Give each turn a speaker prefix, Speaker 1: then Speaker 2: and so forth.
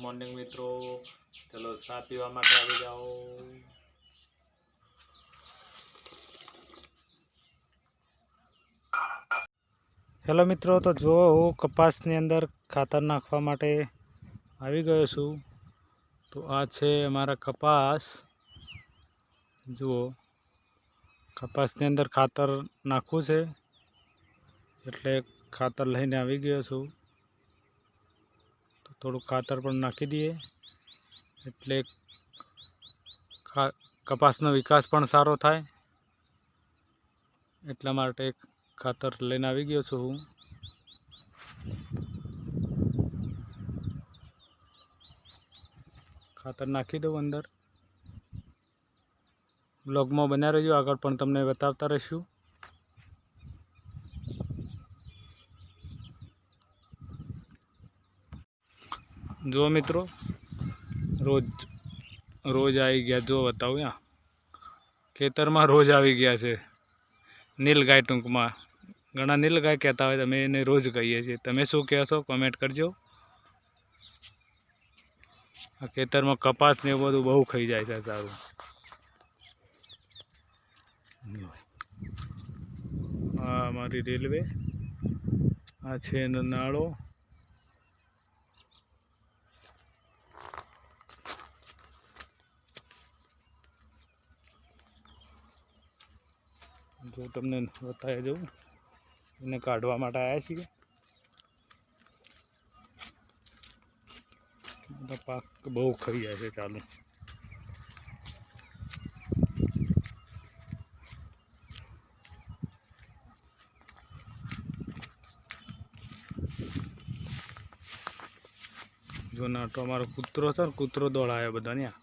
Speaker 1: Morning મિત્રો, ચલો ચા પીવા માટે આવી જાઓ। હેલો મિત્રો, તો જો હું કપાસની અંદર ખાતર નાખવા માટે આવી ગયો છું। તો આ છે અમારા કપાસ। જુઓ, કપાસની અંદર ખાતર નાખવું છે એટલે ખાતર લઈને આવી ગયો છું। તો થોડું ખાતર પણ નાખી દઈએ એટલે કપાસનો વિકાસ પણ સારો થાય, એટલા માટે ખાતર લઈને આવી ગયો છું હું। ખાતર નાખી દઉં અંદર। બ્લોગમાં બન્યા રહેજો, આગળ પણ તમને બતાવતા રહીશું। જો મિત્રો, રોજ આવી ગયા, જો બતાવું યા ખેતરમાં રોજ આવી ગયા છે। નીલગાય ટૂંકમાં, ઘણા નીલગાય કહેતા હોય, તમે એને રોજ કહીએ છીએ। તમે શું કહેશો કમેન્ટ કરજો। આ ખેતરમાં કપાસ ને એવું બધું બહુ ખાઈ જાય છે સારું। આ અમારી રેલવે, આ છે એનો નાળો। જો તમને બતાવી દઉં, એને કાઢવા માટે આવ્યા છીએ। બધા પાક બહુ ખાઈ જાય છે ચાલુ। જો નાટો અમારો કૂતરો છે ને, કૂતરો દોડાયો બધા ત્યાં।